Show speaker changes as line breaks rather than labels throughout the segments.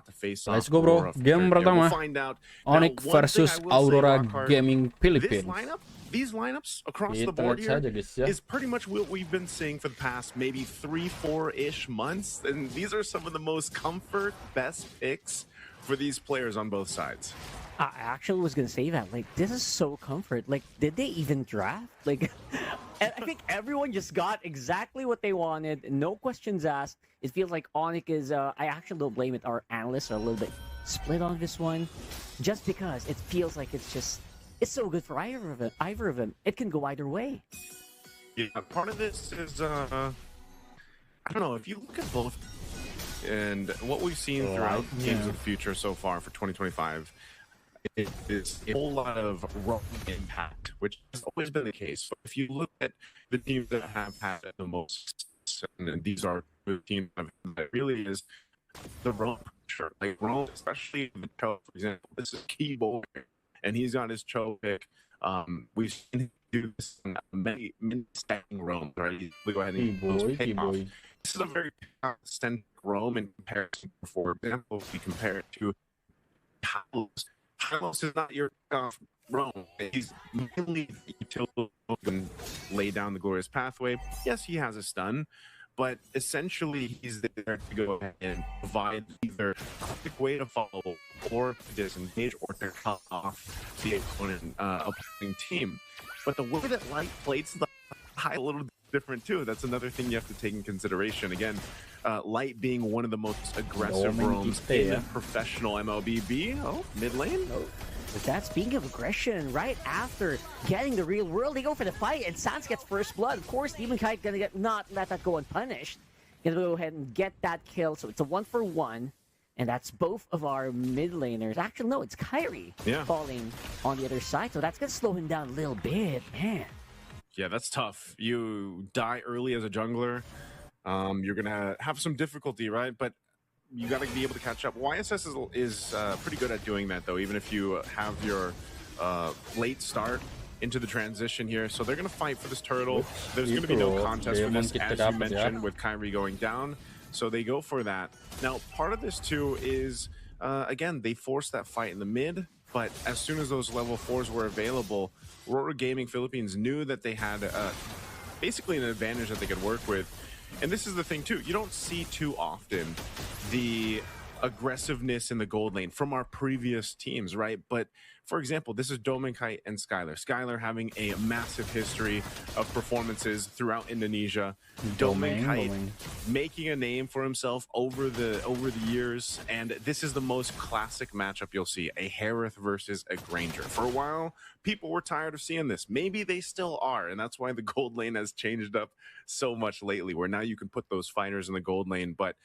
to face
Let's
off
go, bro.
Aurora from
Game
third.
pertama.
We'll find out.
ONIC
Now, one thing
versus
I will say,
Aurora
Rockhard,
Gaming Philippines.
these lineups across the
Kita
board
lihat
here
saja guys ya.
is pretty much what we've been seeing for the past maybe 3-4-ish months, and these are some of the most comfort best picks for these players on both sides.
I actually was gonna say that. Like, this is so comfort. Like, did they even draft? Like, I think everyone just got exactly what they wanted. No questions asked. It feels like ONIC is. I actually don't blame it. Our analysts are a little bit split on this one, just because it feels like it's so good for either of them. It can go either way.
Yeah, part of this is I don't know, if you look at both and what we've seen throughout Games of the Future so far for 2025, it is a whole lot of roam impact, which has always been the case. But if you look at the teams that have had the most, and these are the teams that really is the roam pressure. Like roam, especially the Cho, for example, this is key boy, and he's got his Cho pick. We've seen him do this in many stacking roams, right? We go ahead and those payoffs. This is a very centric roam in comparison. For example, if we compare it to Hylos is not your roam. He's mainly the utility and lay down the glorious pathway. Yes, he has a stun, but essentially he's there to go ahead and provide either a quick way to follow or to disengage or to cut off the opposing team. But the way that Light plays the high a little different too. That's another thing you have to take in consideration. Again, Light being one of the most aggressive roams in professional MLBB. Oh, mid lane.
Oh. But that's speaking of aggression, right after getting the real world, they go for the fight, and Sans gets first blood. Of course, Demon Kite gonna not let that go unpunished. Gonna go ahead and get that kill, so it's a 1-for-1, and that's both of our mid laners. Actually, no, it's Kyrie falling on the other side, so that's gonna slow him down a little bit, man.
Yeah, that's tough. You die early as a jungler, you're gonna have some difficulty, right? But you got to be able to catch up. YSS is pretty good at doing that, though, even if you have your late start into the transition here. So they're going to fight for this turtle. There's going to be no contest for this, as you mentioned, with Kyrie going down. So they go for that. Now, part of this, too, is, again, they forced that fight in the mid. But as soon as those level 4s were available, AURORA Gaming Philippines knew that they had basically an advantage that they could work with. And this is the thing, too. You don't see too often the aggressiveness in the gold lane from our previous teams, right? But, for example, this is Dominkite and Skylar. Skylar having a massive history of performances throughout Indonesia. Dominkite making a name for himself over the years. And this is the most classic matchup you'll see, a Harith versus a Granger. For a while, people were tired of seeing this. Maybe they still are, and that's why the gold lane has changed up so much lately, where now you can put those fighters in the gold lane, but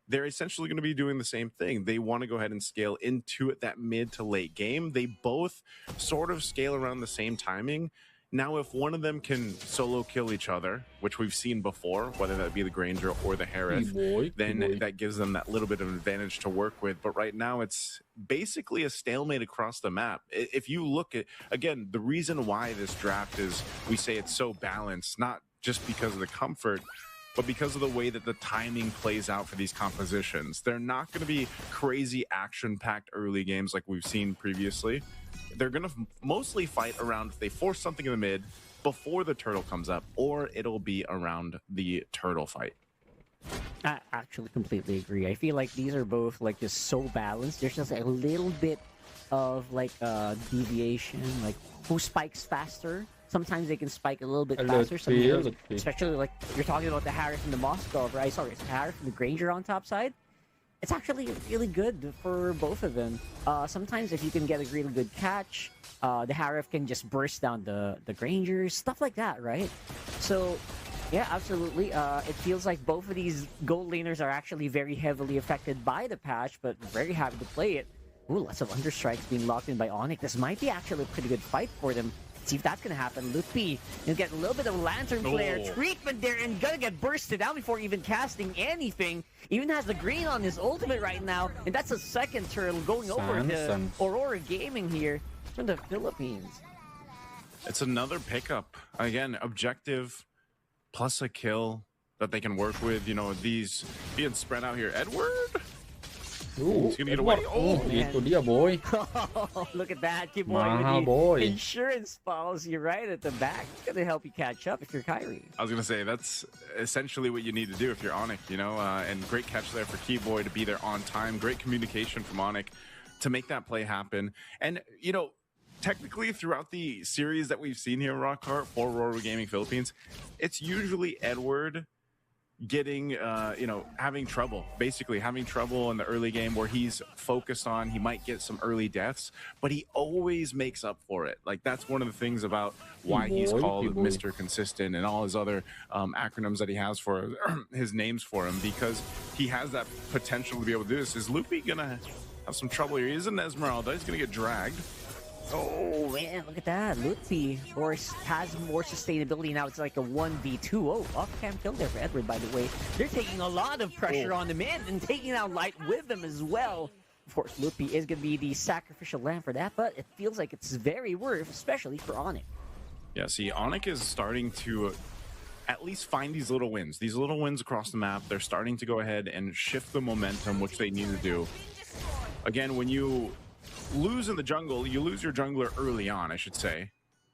they're essentially going to be doing the same thing. They want to go ahead and scale into it, that mid to late game. They both sort of scale around the same timing. Now, if one of them can solo kill each other, which we've seen before, whether that be the Granger or the Harith, then that gives them that little bit of an advantage to work with. But right now, it's basically a stalemate across the map. If you look at, again, the reason why this draft is, we say it's so balanced, not just because of the comfort, but because of the way that the timing plays out for these compositions. They're not going to be crazy action-packed early games like we've seen previously. They're going to mostly fight around, if they force something in the mid, before the turtle comes up, or it'll be around the turtle fight.
I actually completely agree. I feel like these are both like just so balanced. There's just a little bit of like deviation, like who spikes faster. Sometimes they can spike a little bit faster. Especially like you're talking about the Harith and the Moscow, right? Sorry, it's Harith and the Granger on top side. It's actually really good for both of them. Sometimes if you can get a really good catch, the Harith can just burst down the Grangers, stuff like that, right? So yeah, absolutely. It feels like both of these gold laners are actually very heavily affected by the patch, but very happy to play it. Ooh, lots of understrikes being locked in by ONIC. This might be actually a pretty good fight for them. See if that's gonna happen. Luffy, you'll get a little bit of Lantern Flare treatment there and gonna get bursted out before even casting anything. Even has the green on his ultimate right now, and that's a second turtle going over to AURORA Gaming here from the Philippines.
It's another pickup. Again, objective plus a kill that they can work with. You know, these being spread out here. Edward? He's gonna get away. Oh,
itu dia boy.
Oh, look at that, Kid Boy
Mahal,
with the
boy.
insurance policy right at the back. It's gonna help you catch up if you're Kyrie.
I was gonna say that's essentially what you need to do if you're ONIC, you know. And great catch there for Keyboy to be there on time. Great communication from ONIC to make that play happen. And you know, technically throughout the series that we've seen here in Rockhart for Aurora Gaming Philippines, it's usually Edward getting you know, having trouble in the early game where he's focused on, he might get some early deaths, but he always makes up for it. Like, that's one of the things about why he's called Mr. Consistent and all his other acronyms that he has for his names for him, because he has that potential to be able to do this. Is Loopy gonna have some trouble here? He's an Esmeralda, he's gonna get dragged.
Oh man, look at that. Lutfi has more sustainability now. It's like a 1v2. Oh, off-cam kill there for Edward, by the way. They're taking a lot of pressure on the mid and taking out Light with them as well. Of course, Lutfi is going to be the sacrificial lamb for that, but it feels like it's very worth, especially for ONIC.
Yeah, see, ONIC is starting to at least find these little wins. These little wins across the map, they're starting to go ahead and shift the momentum, which they need to do. Again, when you lose in the jungle, you lose your jungler early on, I should say.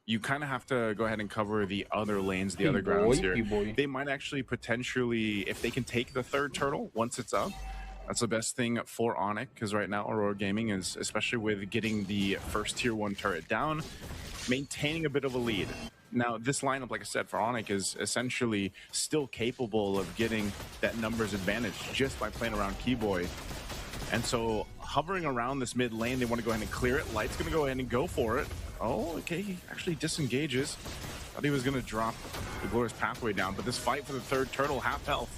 You kind of have to go ahead and cover the other lanes, the other grounds here. They might actually potentially, if they can take the third turtle once it's up, that's the best thing for ONIC, because right now Aurora Gaming is, especially with getting the first tier 1 turret down, maintaining a bit of a lead. Now, this lineup, like I said, for ONIC is essentially still capable of getting that numbers advantage just by playing around Keyboy. And so, hovering around this mid lane, they want to go ahead and clear it. Light's going to go ahead and go for it. Oh, okay, he actually disengages. Thought he was going to drop the Glorious Pathway down, but this fight for the third turtle, half health.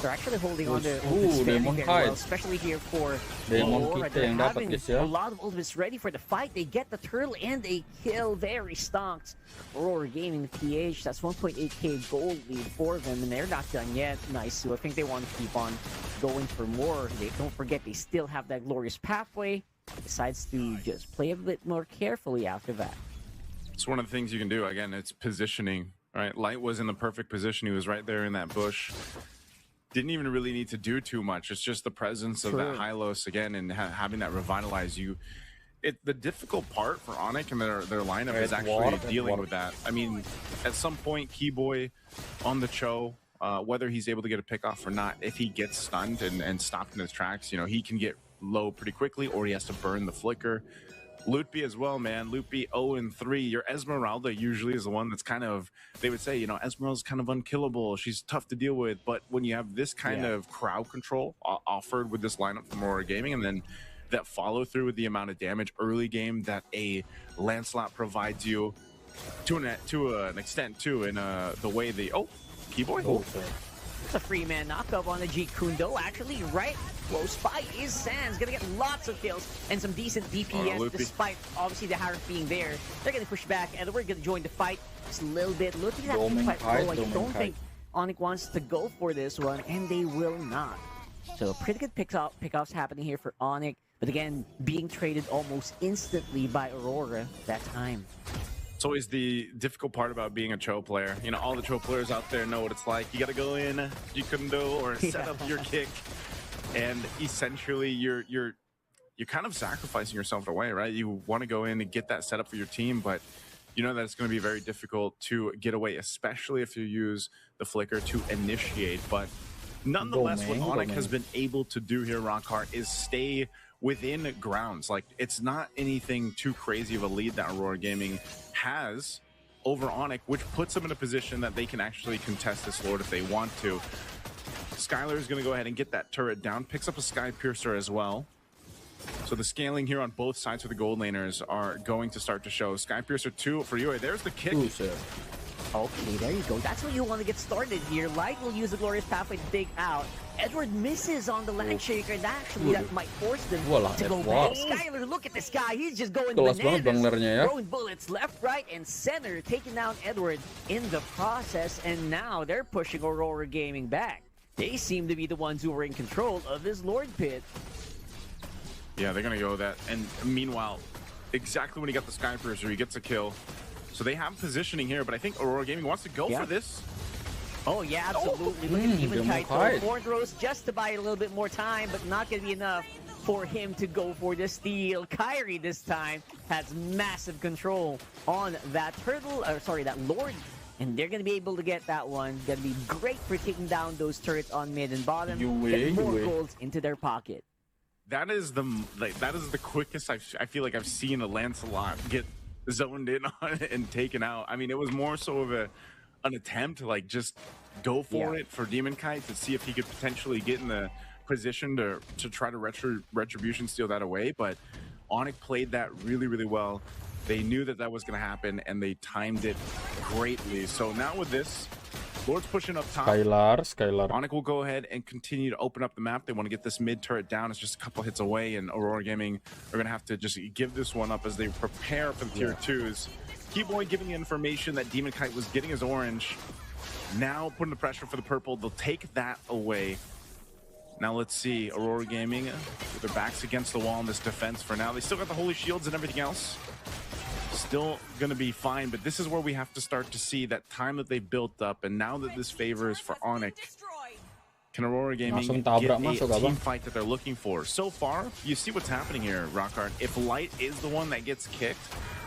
They're actually holding on to ultimates very well, especially here for Aurora. They're having a lot of ultimates ready for the fight. They get the turtle and they kill very stocked. Aurora Gaming PH, that's 1.8k gold lead for them, and they're not done yet. Nice, so I think they want to keep on going for more. They don't forget they still have that Glorious Pathway. Decides to just play a bit more carefully after that.
It's one of the things you can do. Again, it's positioning, right? Light was in the perfect position. He was right there in that bush. Didn't even really need to do too much. It's just the presence of that Hylos again and having that revitalize you. The difficult part for ONIC and their lineup is actually dealing with that. I mean, at some point, Keyboy on the Cho, whether he's able to get a pick off or not, if he gets stunned and stopped in his tracks, you know, he can get low pretty quickly, or he has to burn the flicker. Loopy as well, man. Loopy 0-3. Your Esmeralda usually is the one that's kind of, they would say, you know, Esmeralda's kind of unkillable. She's tough to deal with. But when you have this kind of crowd control offered with this lineup from Aurora Gaming, and then that follow through with the amount of damage early game that a Lancelot provides you to an extent too, in the way they Keyboy.
It's a free man knockup on the G Kundo. Actually, right close by is Sans. Gonna get lots of kills and some decent DPS despite obviously the Harris being there. They're gonna push back and we're gonna join the fight just a little bit. Loopy's actually quite low. I don't think ONIC wants to go for this one, and they will not. So pretty good pickoffs happening here for ONIC. But again, being traded almost instantly by Aurora that time.
It's always the difficult part about being a Cho player. You know, all the Cho players out there know what it's like. You got to go in, you couldn't do, or set up your kick, and essentially you're kind of sacrificing yourself away, right? You want to go in and get that setup for your team, but you know that it's going to be very difficult to get away, especially if you use the flicker to initiate. But nonetheless, what ONIC has been able to do here, Rockhart, is stay within grounds. Like, it's not anything too crazy of a lead that Aurora Gaming has over ONIC, which puts them in a position that they can actually contest this Lord if they want to. Skylar is going to go ahead and get that turret down, picks up a Sky Piercer as well. So the scaling here on both sides for the gold laners are going to start to show. Sky Piercer 2 for Yue. There's the kick.
Okay, there you go. That's what you want to get started here. Light will use the Glorious Pathway to dig out. Edward misses on the land shaker, and actually that might force them to go back. Skylar, look at this guy. He's just going bananas. Throwing bullets left, right, and center, taking down Edward in the process. And now they're pushing Aurora Gaming back. They seem to be the ones who are in control of this Lord Pit.
Yeah, they're going to go that. And meanwhile, exactly when he got the Sky Piercer, he gets a kill. So they have positioning here, but I think Aurora Gaming wants to go for this.
Oh, yeah, absolutely. Look at Demon Kite. Fourth Rose just to buy a little bit more time, but not going to be enough for him to go for the steal. Kyrie this time has massive control on that turtle, or sorry, that Lord. And they're going to be able to get that one. Going to be great for taking down those turrets on mid and bottom. Get more golds into their pocket.
That is the quickest I feel like I've seen a Lancelot get zoned in on it and taken out. I mean, it was more so of an attempt to like just go for it for Demon Kite to see if he could potentially get in the position to try to retribution steal that away. But ONIC played that really, really well. They knew that was going to happen and they timed it greatly. So now with this, Lord's pushing up top.
Skylar.
ONIC will go ahead and continue to open up the map. They want to get this mid turret down. It's just a couple hits away, and Aurora Gaming are going to have to just give this one up as they prepare for the tier 2s. Keyboy giving the information that Demon Kite was getting his orange. Now putting the pressure for the purple. They'll take that away. Now let's see. Aurora Gaming with their backs against the wall in this defense for now. They still got the holy shields and everything else. Still going to be fine, but this is where we have to start to see that time that they've built up, and now that this favors for ONIC, can Aurora Gaming get a team fight that they're looking for? So far, you see what's happening here, Rockhard. If Light is the one that gets kicked,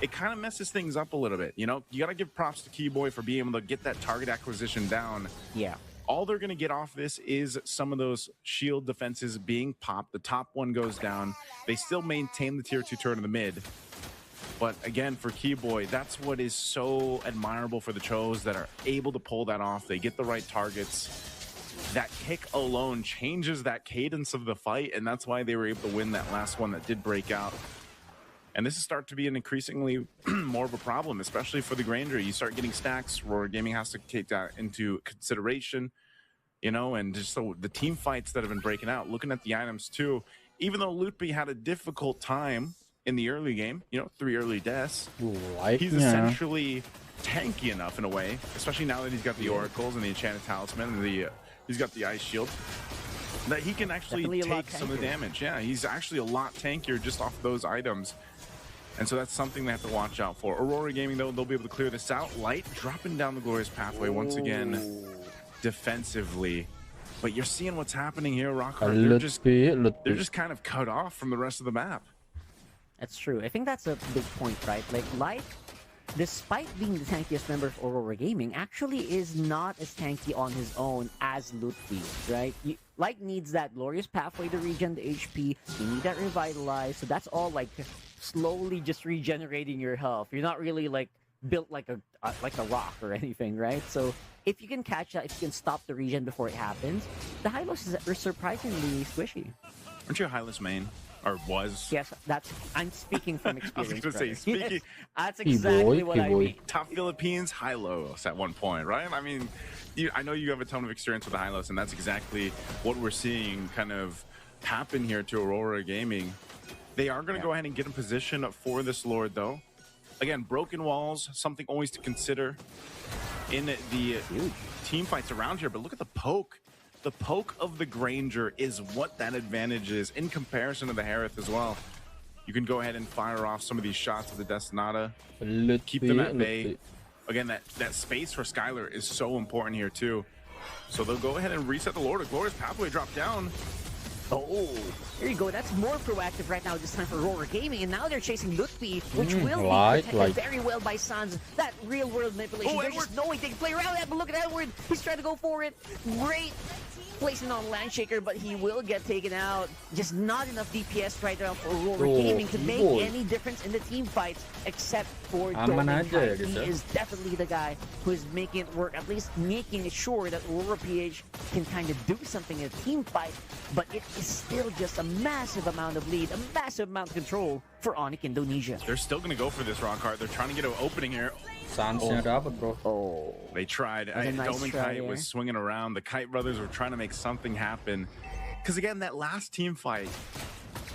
it kind of messes things up a little bit. You know, you got to give props to Keyboy for being able to get that target acquisition down.
Yeah.
All they're going to get off this is some of those shield defenses being popped. The top one goes down. They still maintain the tier 2 turn in the mid. But again, for Keyboy, that's what is so admirable for the Chos that are able to pull that off. They get the right targets. That kick alone changes that cadence of the fight, and that's why they were able to win that last one that did break out. And this is start to be an increasingly more of a problem, especially for the Granger. You start getting stacks. Aurora Gaming has to take that into consideration, you know, and just so the team fights that have been breaking out. Looking at the items too, even though Lutby had a difficult time in the early game, you know, 3 early deaths, he's essentially tanky enough in a way, especially now that he's got the oracles and the enchanted talisman and he's got the ice shield, that he can actually take some of the damage. Yeah, he's actually a lot tankier just off those items. And so that's something they have to watch out for. Aurora Gaming, though, they'll be able to clear this out. Light dropping down the glorious pathway once again defensively. But you're seeing what's happening here, Rockhard. They're just kind of cut off from the rest of the map.
That's true. I think that's a big point, right? Like, Light, despite being the tankiest member of Aurora Gaming, actually is not as tanky on his own as Lutby, right? Light needs that glorious pathway to regen the HP. You need that revitalize. So that's all like slowly just regenerating your health. You're not really like built like a rock or anything, right? So if you can catch that, if you can stop the regen before it happens, the Hylos are surprisingly squishy.
Aren't you a Hylos main? Or was?
Yes, I'm speaking from experience.
I was going to say, speaking.
Yes, that's exactly what I mean.
Top Philippines, Hylos at one point, right? I mean, I know you have a ton of experience with the Hylos, and that's exactly what we're seeing kind of happen here to Aurora Gaming. They are going to go ahead and get in position for this Lord, though. Again, broken walls, something always to consider in the team fights around here. But look at the poke. The poke of the Granger is what that advantage is in comparison to the Harith as well. You can go ahead and fire off some of these shots of the Destinata. Keep them at bay. Again, that space for Skylar is so important here too. So they'll go ahead and reset the Lord. A glorious pathway drop down.
Oh, there you go. That's more proactive right now this time for Aurora Gaming. And now they're chasing Lutby, which will be protected very well by Sans. That real-world manipulation. There's just no way they can play around that, but look at Edward. He's trying to go for it. Great placement on Landshaker, but he will get taken out. Just not enough DPS right now for Aurora Gaming to make any difference in the team fights, except for Dolan. He is definitely the guy who is making it work, at least making sure that Aurora PH can kind of do something in a team fight, but it is still just a massive amount of lead, a massive amount of control for ONIC Indonesia.
They're still going to go for this, Rockhard. They're trying to get an opening here. They tried. Doman Kite was swinging around. The Kite brothers were trying to make something happen. Because again, that last team fight,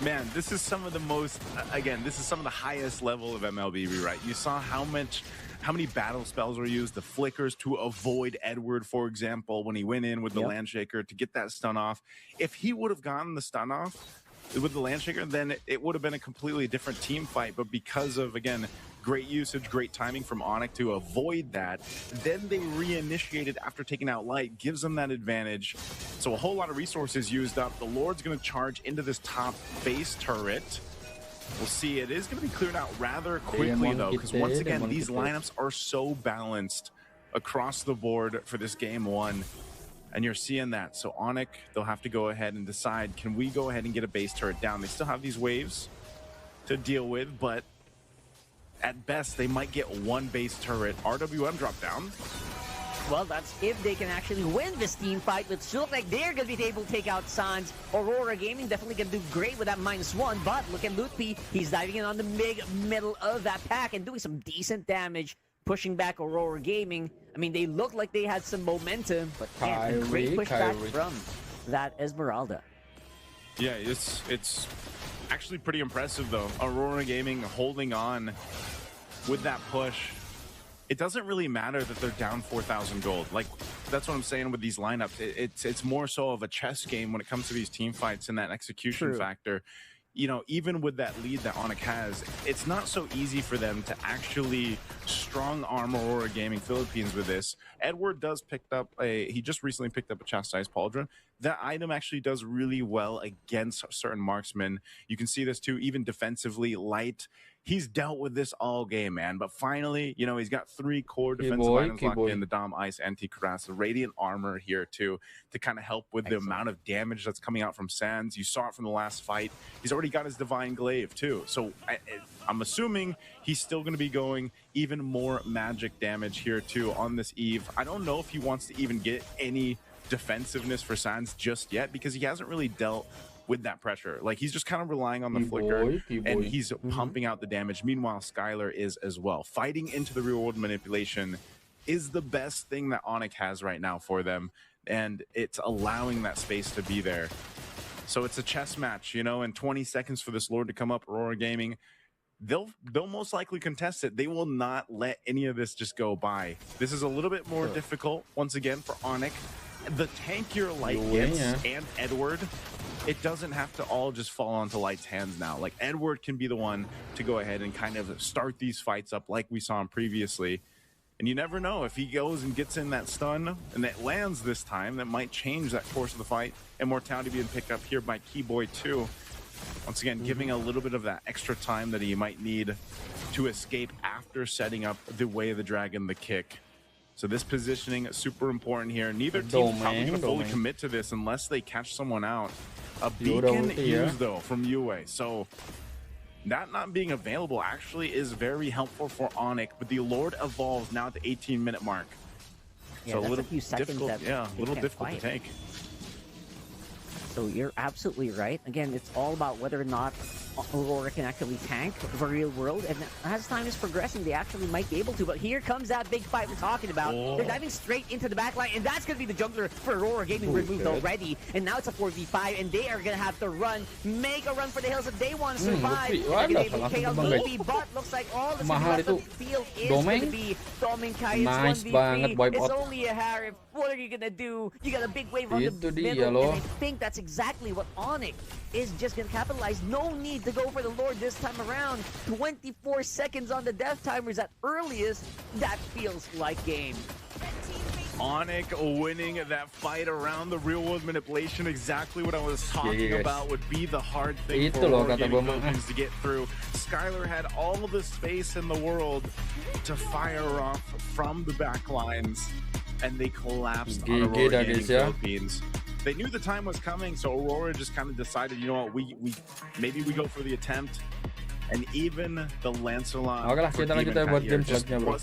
man, this is some of the most, again, this is some of the highest level of MLB, right? You saw how many battle spells were used, the flickers to avoid Edward, for example, when he went in with the Landshaker to get that stun off. If he would have gotten the stun off, with the Landshaker, then it would have been a completely different team fight. But because of, again, great usage, great timing from ONIC to avoid that, then they reinitiated after taking out Light, gives them that advantage. So a whole lot of resources used up. The Lord's going to charge into this top base turret. We'll see. It is going to be cleared out rather quickly, though, because once again, these lineups are so balanced across the board for this game one. And you're seeing that. So ONIC, they'll have to go ahead and decide, can we go ahead and get a base turret down? They still have these waves to deal with, but at best, they might get one base turret. RWM drop down.
Well, that's if they can actually win this team fight, which looks like they're going to be able to take out Sans. Aurora Gaming definitely going to do great with that -1, but look at Lutpi. He's diving in on the middle of that pack and doing some decent damage, pushing back Aurora Gaming. I mean, they look like they had some momentum, but man, a great pushback from that Esmeralda.
Yeah, it's actually pretty impressive, though. Aurora Gaming holding on with that push. It doesn't really matter that they're down 4,000 gold. Like, that's what I'm saying with these lineups. It's more so of a chess game when it comes to these team fights and that execution factor. You know, even with that lead that ONIC has, it's not so easy for them to actually strong-arm Aurora Gaming Philippines with this. Edward does he just recently picked up a Chastised Pauldron. That item actually does really well against certain marksmen. You can see this too, even defensively. Light, he's dealt with this all game, man. But finally, you know, he's got 3 core defensive items locked in: the Dom, Ice, Anti-Cuirass, the Radiant Armor here too, to kind of help with the amount of damage that's coming out from Sans. You saw it from the last fight. He's already got his Divine Glaive too. So I'm assuming he's still going to be going even more magic damage here too on this Eve. I don't know if he wants to even get any defensiveness for Sans just yet, because he hasn't really dealt with that pressure. Like, he's just kind of relying on the flicker, and he's pumping out the damage. Meanwhile, Skylar is as well. Fighting into the real world manipulation is the best thing that ONIC has right now for them, and it's allowing that space to be there. So it's a chess match, you know, and 20 seconds for this Lord to come up. Aurora Gaming, they'll most likely contest it. They will not let any of this just go by. This is a little bit more difficult, once again, for ONIC. The tankier Light gets and Edward, it doesn't have to all just fall onto Light's hands now. Like, Edward can be the one to go ahead and kind of start these fights up like we saw him previously. And you never know, if he goes and gets in that stun and that lands this time, that might change that course of the fight. Immortality being picked up here by Keyboy too. Once again, giving a little bit of that extra time that he might need to escape after setting up the Way of the Dragon, the kick. So this positioning is super important here. Neither team is probably going to fully commit to this unless they catch someone out. A beacon used, though, from Yue. So that not being available actually is very helpful for ONIC. But the Lord evolves now at the 18-minute mark.
Yeah,
so
that's
a little
few seconds
difficult, a little difficult to take.
So you're absolutely right. Again, it's all about whether or not Aurora can actually tank the real world. And as time is progressing, they actually might be able to. But here comes that big fight we're talking about. They're diving straight into the backline, and that's going to be the jungler for Aurora Gaming removed already. And now it's a 4v5, and they are going to have to make a run for the hills if they want to survive. They're going to be able to take out Lutpi, but looks like all that's left of the field is going to be Doming Kai. It's 1v3. It's only a Harif. What are you going to do? You got a big wave on the middle, and I think that's exactly what ONIC is just going to capitalize. No need to go for the Lord this time around. 24 seconds on the death timers at earliest. That feels like game.
ONIC winning that fight around the real world manipulation. Exactly what I was talking about would be the hard thing for Aurora Gaming Philippines to get through. Skylar had all of the space in the world to fire off from the back lines, and they collapsed on Aurora Gaming Philippines. They knew the time was coming, so Aurora just kind of decided, you know what, maybe we go for the attempt. And even the Lancelot
Oke lah, kita lanjut ya buat game selanjutnya, bro.